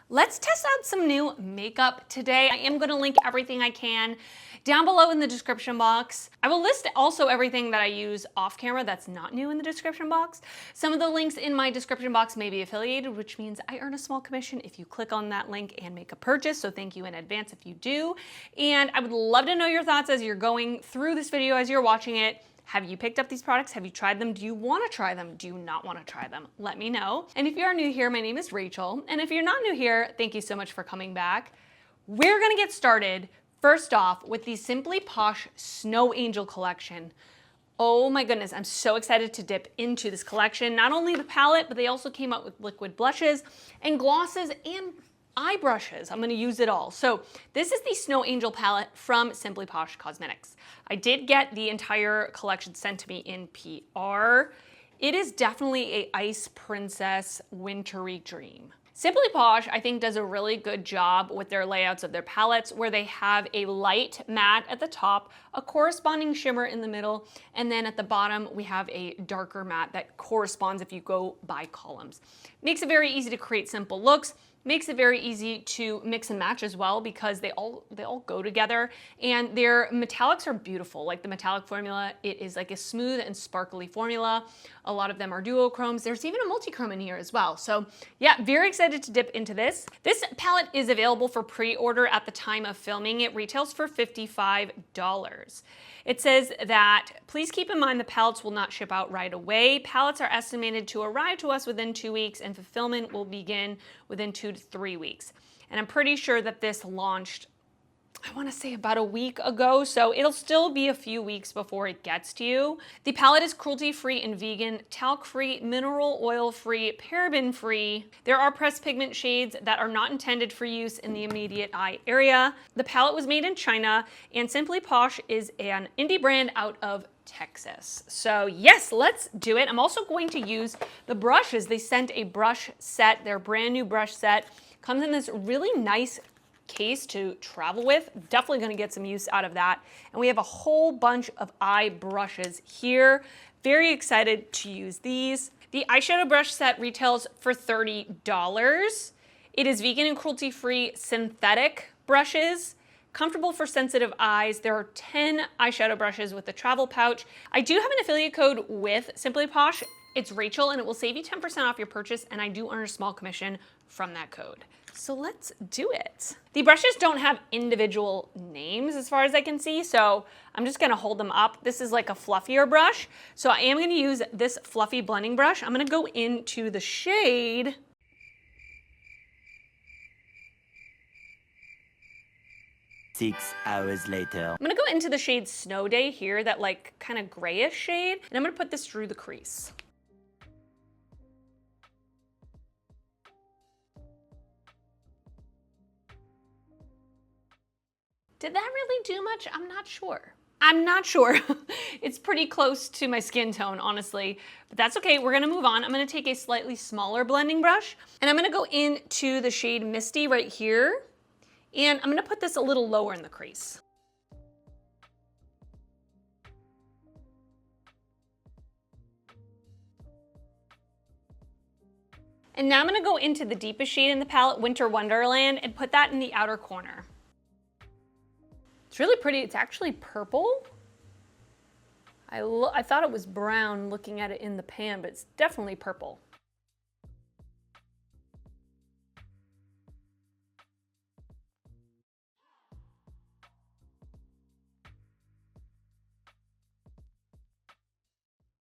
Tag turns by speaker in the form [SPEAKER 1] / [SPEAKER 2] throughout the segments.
[SPEAKER 1] Let's test out some new makeup today. I am gonna link everything I can down below in the description box. I will list also everything that I use off camera that's not new in the description box. Some of the links in my description box may be affiliated, which means I earn a small commission if you click on that link and make a purchase. So thank you in advance if you do. And I would love to know your thoughts as you're going through this video, as you're watching it. Have you picked up these products? Have you tried them? Do you want to try them? Do you not want to try them? Let me know. And if you are new here, my name is Rachel. And if you're not new here, thank you so much for coming back. We're gonna get started first off with the Simply Posh Snow Angel collection. Oh my goodness, I'm so excited to dip into this collection. Not only the palette, but they also came out with liquid blushes and glosses and eye brushes. I'm gonna use it all. So this is the Snow Angel palette from Simply Posh Cosmetics. I did get the entire collection sent to me in PR. It is definitely a Ice Princess wintry dream. Simply Posh, I think, does a really good job with their layouts of their palettes where they have a light matte at the top, a corresponding shimmer in the middle, and then at the bottom we have a darker matte that corresponds if you go by columns. Makes it very easy to create simple looks. Makes it very easy to mix and match as well because they all go together, and their metallics are beautiful. Like the metallic formula, it is like a smooth and sparkly formula. A lot of them are duochromes. There's even a multi-chrome in here as well. So yeah, very excited to dip into this. This palette is available for pre-order at the time of filming. It retails for $55. It says that please keep in mind the palettes will not ship out right away. Palettes are estimated to arrive to us within 2 weeks and fulfillment will begin within 2 to 3 weeks. And I'm pretty sure that this launched, I want to say about a week ago, so it'll still be a few weeks before it gets to you. The palette is cruelty-free and vegan, talc-free, mineral oil-free, paraben-free. There are pressed pigment shades that are not intended for use in the immediate eye area. The palette was made in China, and Simply Posh is an indie brand out of Texas. So yes, let's do it. I'm also going to use the brushes. They sent a brush set, their brand new brush set. Comes in this really nice case to travel with. Definitely gonna get some use out of that. And we have a whole bunch of eye brushes here. Very excited to use these. The eyeshadow brush set retails for $30. It is vegan and cruelty-free synthetic brushes. Comfortable for sensitive eyes. There are 10 eyeshadow brushes with the travel pouch. I do have an affiliate code with Simply Posh. It's Rachel, and it will save you 10% off your purchase, and I do earn a small commission from that code. So let's do it. The brushes don't have individual names as far as I can see, so I'm just gonna hold them up. This is like a fluffier brush, so I am gonna use this fluffy blending brush. I'm gonna go into the shade
[SPEAKER 2] Six hours later.
[SPEAKER 1] I'm gonna go into the shade Snow Day here, that like kind of grayish shade, and I'm gonna put this through the crease. Did that really do much? I'm not sure. I'm not sure. It's pretty close to my skin tone, honestly, but that's okay. We're gonna move on. I'm gonna take a slightly smaller blending brush, and I'm gonna go into the shade Misty right here, and I'm gonna put this a little lower in the crease. And now I'm gonna go into the deepest shade in the palette, Winter Wonderland, and put that in the outer corner. It's really pretty. It's actually purple. I thought it was brown looking at it in the pan, but it's definitely purple.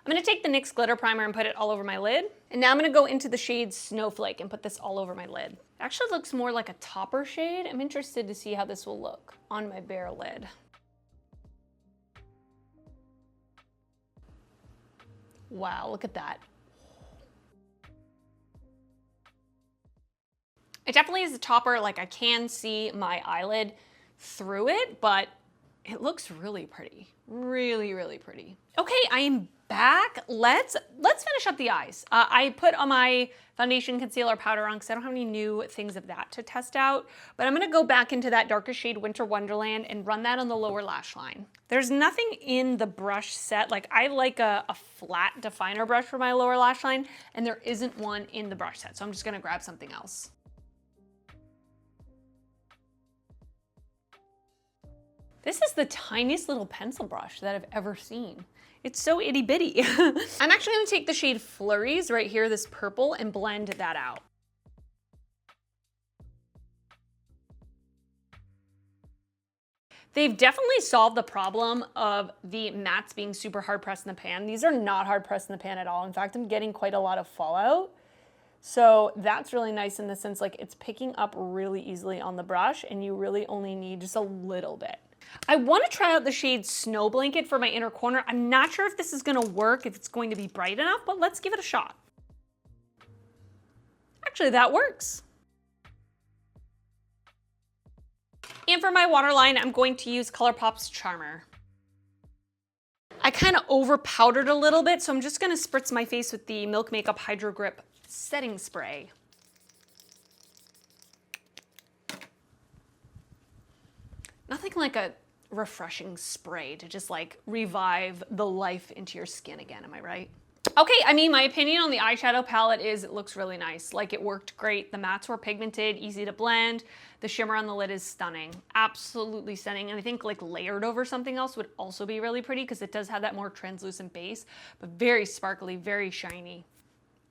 [SPEAKER 1] I'm gonna take the NYX glitter primer and put it all over my lid. And now I'm gonna go into the shade Snowflake and put this all over my lid. It actually looks more like a topper shade. I'm interested to see how this will look on my bare lid. Wow, look at that. It definitely is a topper, like I can see my eyelid through it, but it looks really pretty. Really, really pretty. Okay, I am back. Let's finish up the eyes. I put on my foundation, concealer, powder on because I don't have any new things of that to test out. But I'm gonna go back into that darker shade Winter Wonderland and run that on the lower lash line. There's nothing in the brush set. Like I like a flat definer brush for my lower lash line, and there isn't one in the brush set. So I'm just gonna grab something else. This is the tiniest little pencil brush that I've ever seen. It's so itty bitty. I'm actually gonna take the shade Flurries right here, this purple, and blend that out. They've definitely solved the problem of the mattes being super hard pressed in the pan. These are not hard pressed in the pan at all. In fact, I'm getting quite a lot of fallout. So that's really nice in the sense like it's picking up really easily on the brush and you really only need just a little bit. I want to try out the shade Snow Blanket for my inner corner. I'm not sure if this is going to work, if it's going to be bright enough, but let's give it a shot. Actually, that works. And for my waterline, I'm going to use ColourPop's Charmer. I kind of over powdered a little bit, so I'm just going to spritz my face with the Milk Makeup Hydro Grip setting spray. Nothing like a refreshing spray to just like revive the life into your skin again, am I right? Okay, I mean, my opinion on the eyeshadow palette is it looks really nice. Like it worked great. The mattes were pigmented, easy to blend. The shimmer on the lid is stunning, absolutely stunning. And I think like layered over something else would also be really pretty because it does have that more translucent base, but very sparkly, very shiny.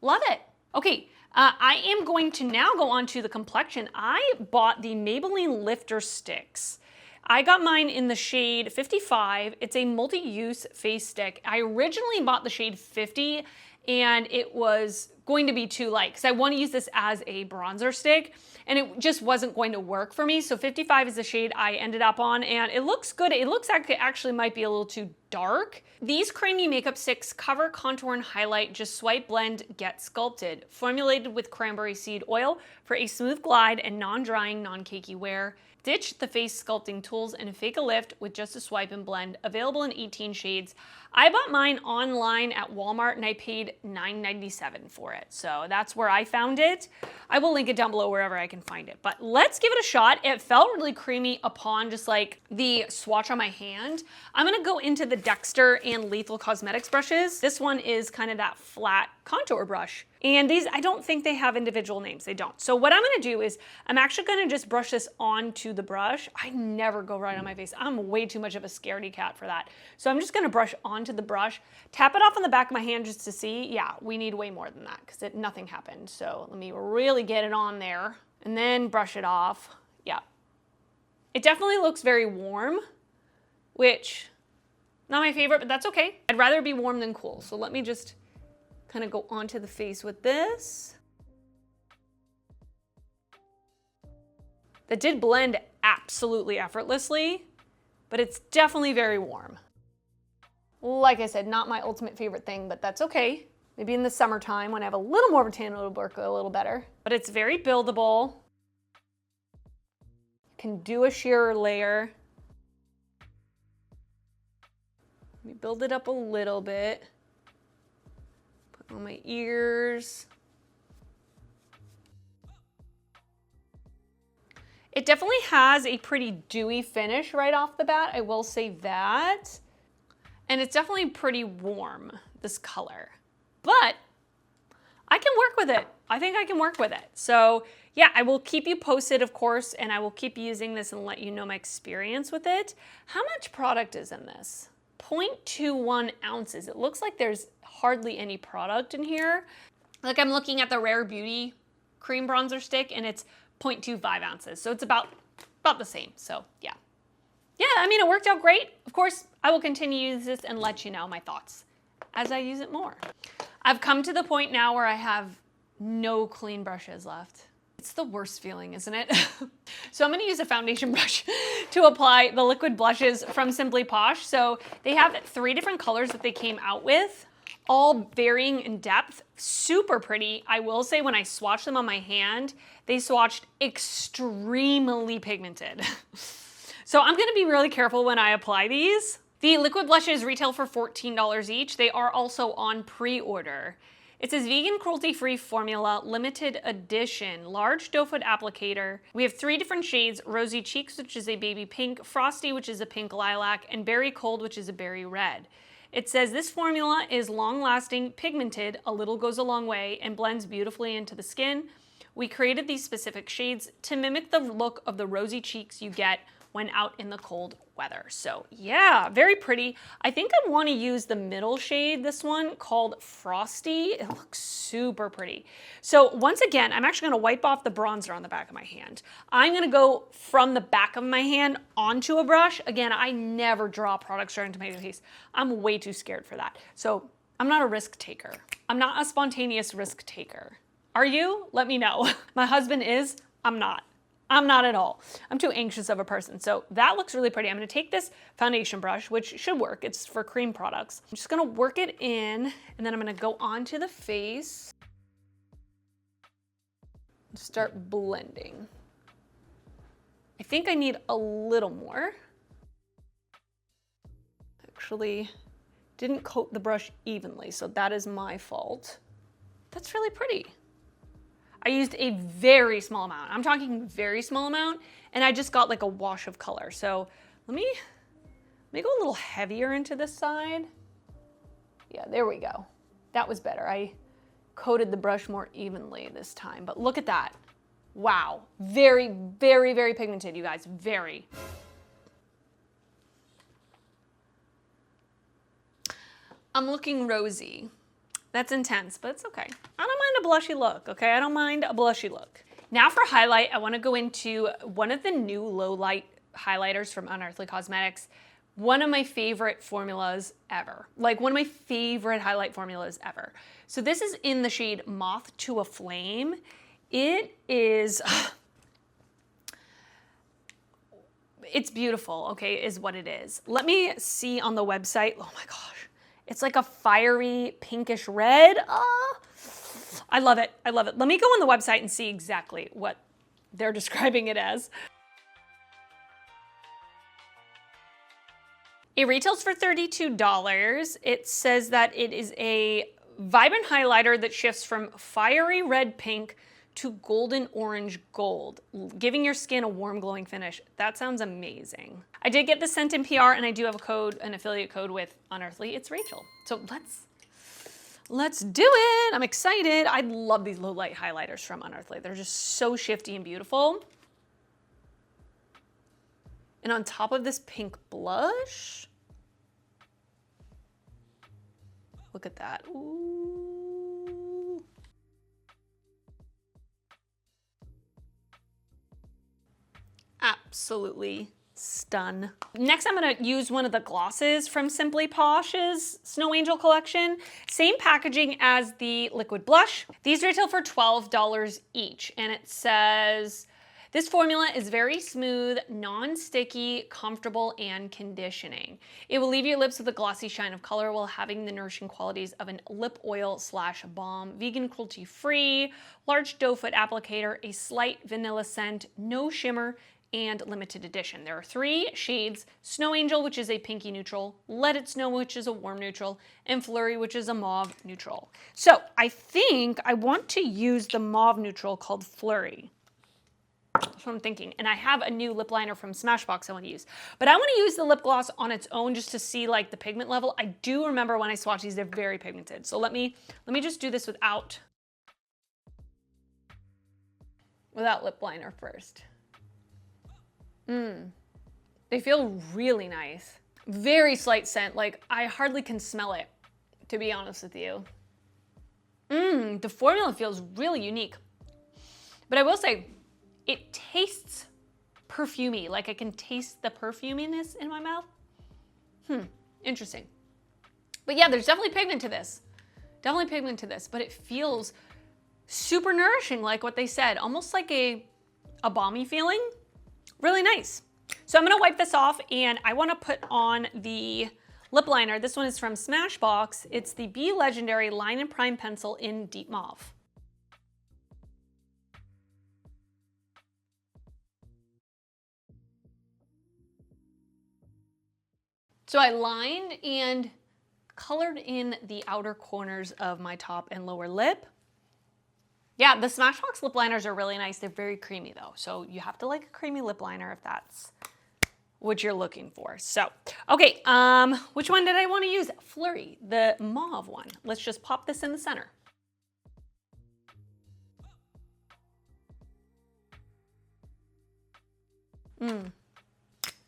[SPEAKER 1] Love it. Okay, I am going to now go on to the complexion. I bought the Maybelline Lifter Stix. I got mine in the shade 55. It's a multi-use face stick. I originally bought the shade 50 and it was going to be too light because I want to use this as a bronzer stick and it just wasn't going to work for me. So 55 is the shade I ended up on and it looks good. It looks like it actually might be a little too dark. These creamy makeup sticks cover, contour, and highlight. Just swipe, blend, get sculpted. Formulated with cranberry seed oil for a smooth glide and non-drying, non-cakey wear. Ditch the face sculpting tools and fake a lift with just a swipe and blend. Available in 18 shades. I bought mine online at Walmart and I paid $9.97 for it. So that's where I found it. I will link it down below wherever I can find it. But let's give it a shot. It felt really creamy upon just like the swatch on my hand. I'm gonna go into the Dexter and Lethal Cosmetics brushes. This one is kind of that flat contour brush. And these, I don't think they have individual names, they don't. So what I'm gonna do is, I'm actually gonna just brush this onto the brush. I never go right on my face. I'm way too much of a scaredy cat for that. So I'm just gonna brush onto the brush, tap it off on the back of my hand just to see. Yeah, we need way more than that because nothing happened. So let me really get it on there and then brush it off. Yeah. It definitely looks very warm, which, not my favorite, but that's okay. I'd rather be warm than cool. So let me just kind of go onto the face with this. That did blend absolutely effortlessly, but it's definitely very warm. Like I said, not my ultimate favorite thing, but that's okay. Maybe in the summertime when I have a little more of a tan, it'll work a little better. But it's very buildable. You can do a sheer layer. Let me build it up a little bit. Put on my ears. It definitely has a pretty dewy finish right off the bat, I will say that. And it's definitely pretty warm, this color. But I can work with it. I think I can work with it. So yeah, I will keep you posted, of course, and I will keep using this and let you know my experience with it. How much product is in this? 0.21 ounces. It looks like there's hardly any product in here. Like I'm looking at the Rare Beauty cream bronzer stick and it's 0.25 ounces. So it's about the same. So yeah. Yeah, I mean, it worked out great. Of course, I will continue to use this and let you know my thoughts as I use it more. I've come to the point now where I have no clean brushes left. It's the worst feeling, isn't it? So I'm gonna use a foundation brush to apply the liquid blushes from Simply Posh. So they have 3 different colors that they came out with, all varying in depth, super pretty. I will say when I swatched them on my hand, they swatched extremely pigmented. So I'm gonna be really careful when I apply these. The liquid blushes retail for $14 each. They are also on pre-order. It says vegan cruelty-free formula, limited edition, large doe foot applicator. We have 3 different shades, Rosy Cheeks, which is a baby pink, Frosty, which is a pink lilac, and Berry Cold, which is a berry red. It says this formula is long-lasting, pigmented, a little goes a long way, and blends beautifully into the skin. We created these specific shades to mimic the look of the rosy cheeks you get when out in the cold weather. So yeah, very pretty. I think I want to use the middle shade, this one called Frosty. It looks super pretty. So once again, I'm actually going to wipe off the bronzer on the back of my hand. I'm going to go from the back of my hand onto a brush. Again, I never draw product straight into my face. I'm way too scared for that. So I'm not a risk taker. I'm not a spontaneous risk taker. Are you? Let me know. My husband is. I'm not. I'm not at all. I'm too anxious of a person. So that looks really pretty. I'm going to take this foundation brush, which should work. It's for cream products. I'm just going to work it in, and then I'm going to go onto the face. Start blending. I think I need a little more. Actually, didn't coat the brush evenly, so that is my fault. That's really pretty. I used a very small amount. I'm talking very small amount, and I just got like a wash of color. So let me go a little heavier into this side. Yeah, there we go. That was better. I coated the brush more evenly this time, but look at that. Wow, very, very, very pigmented, you guys, very. I'm looking rosy. That's intense, but it's okay. I don't mind a blushy look, okay? I don't mind a blushy look. Now for highlight, I wanna go into one of the new low light highlighters from Unearthly Cosmetics. One of my favorite formulas ever. Like one of my favorite highlight formulas ever. So this is in the shade Moth to a Flame. It is, it's beautiful, okay, is what it is. Let me see on the website. Oh my gosh. It's like a fiery pinkish red. I love it. I love it. Let me go on the website and see exactly what they're describing it as. It retails for $32. It says that it is a vibrant highlighter that shifts from fiery red pink to golden orange gold, giving your skin a warm glowing finish. That sounds amazing. I did get the scent in PR, and I do have a code, an affiliate code with Unearthly. It's Rachel. So let's do it. I'm excited. I love these low light highlighters from Unearthly. They're just so shifty and beautiful. And on top of this pink blush, look at that. Ooh. Absolutely stun. Next, I'm gonna use one of the glosses from Simply Posh's Snow Angel collection. Same packaging as the liquid blush. These retail for $12 each, and it says, this formula is very smooth, non-sticky, comfortable, and conditioning. It will leave your lips with a glossy shine of color while having the nourishing qualities of an lip oil / balm, vegan cruelty-free, large doe foot applicator, a slight vanilla scent, no shimmer, and limited edition. There are 3 shades: Snow Angel, which is a pinky neutral, Let It Snow, which is a warm neutral, and Flurry, which is a mauve neutral. So I think I want to use the mauve neutral called Flurry. That's what I'm thinking. And I have a new lip liner from Smashbox I want to use. But I want to use the lip gloss on its own just to see like the pigment level. I do remember when I swatched these, they're very pigmented. So let me just do this without lip liner first. They feel really nice. Very slight scent, like I hardly can smell it, to be honest with you. The formula feels really unique. But I will say, it tastes perfumey, like I can taste the perfuminess in my mouth. Interesting. But yeah, there's definitely pigment to this. Definitely pigment to this, but it feels super nourishing, like what they said, almost like a balmy feeling. Really nice. So I'm gonna wipe this off, and I wanna put on the lip liner. This one is from Smashbox. It's the Be Legendary Line and Prime Pencil in Deep Mauve. So I lined and colored in the outer corners of my top and lower lip. Yeah, the Smashbox lip liners are really nice. They're very creamy though. So you have to like a creamy lip liner if that's what you're looking for. So, okay, which one did I want to use? Flurry, the mauve one. Let's just pop this in the center.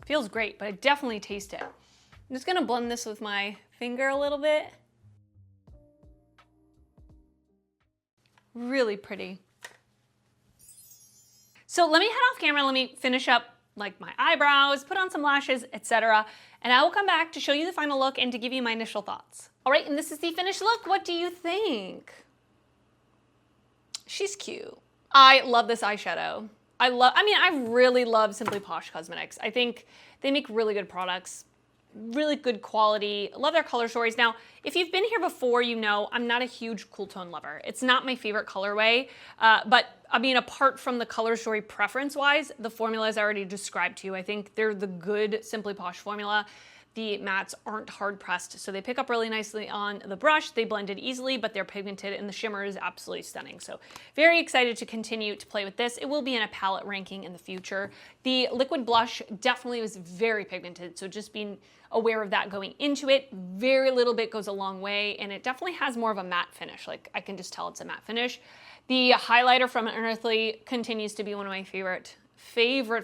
[SPEAKER 1] Feels great, but I definitely taste it. I'm just gonna blend this with my finger a little bit. Really pretty. So let me head off camera, let me finish up like my eyebrows, put on some lashes, etc. And I will come back to show you the final look and to give you my initial thoughts. All right, and this is the finished look. What do you think? She's cute. I love this eyeshadow. I really love Simply Posh Cosmetics. I think they make really good products, really good quality. I love their color stories. Now, if you've been here before, you know I'm not a huge cool tone lover. It's not my favorite colorway, but I mean, apart from the color story preference-wise, the formulas I already described to you, I think they're the good Simply Posh formula. The mattes aren't hard pressed, so they pick up really nicely on the brush. They blended easily, but they're pigmented, and the shimmer is absolutely stunning. So very excited to continue to play with this. It will be in a palette ranking in the future. The liquid blush definitely was very pigmented, so just being aware of that going into it. Very little bit goes a long way, and it definitely has more of a matte finish. Like, I can just tell it's a matte finish. The highlighter from Unearthly continues to be one of my favorite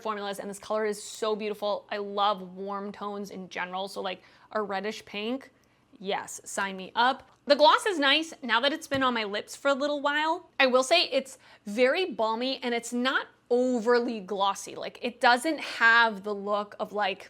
[SPEAKER 1] formulas, and this color is so beautiful. I love warm tones in general, so like a reddish pink, yes, sign me up. The gloss is nice now that it's been on my lips for a little while. I will say it's very balmy and it's not overly glossy. Like, it doesn't have the look of like,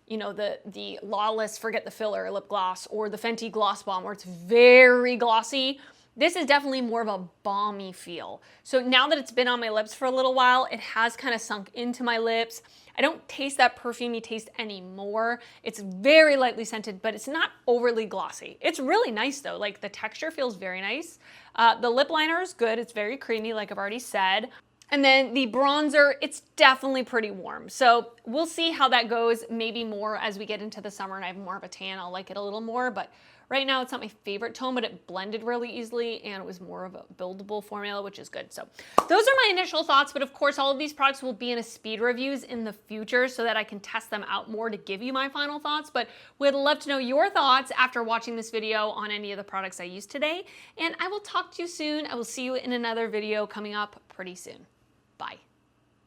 [SPEAKER 1] you know, the Lawless Forget the Filler lip gloss or the Fenty Gloss Bomb where it's very glossy. This is definitely more of a balmy feel. So now that it's been on my lips for a little while, it has kind of sunk into my lips. I don't taste that perfumey taste anymore. It's very lightly scented, but it's not overly glossy. It's really nice though. Like, the texture feels very nice. The lip liner is good. It's very creamy, like I've already said. And then the bronzer, it's definitely pretty warm. So we'll see how that goes, maybe more as we get into the summer and I have more of a tan, I'll like it a little more, but right now it's not my favorite tone, but it blended really easily and it was more of a buildable formula, which is good. So those are my initial thoughts, but of course all of these products will be in a speed reviews in the future so that I can test them out more to give you my final thoughts, but would love to know your thoughts after watching this video on any of the products I used today. And I will talk to you soon. I will see you in another video coming up pretty soon. Bye.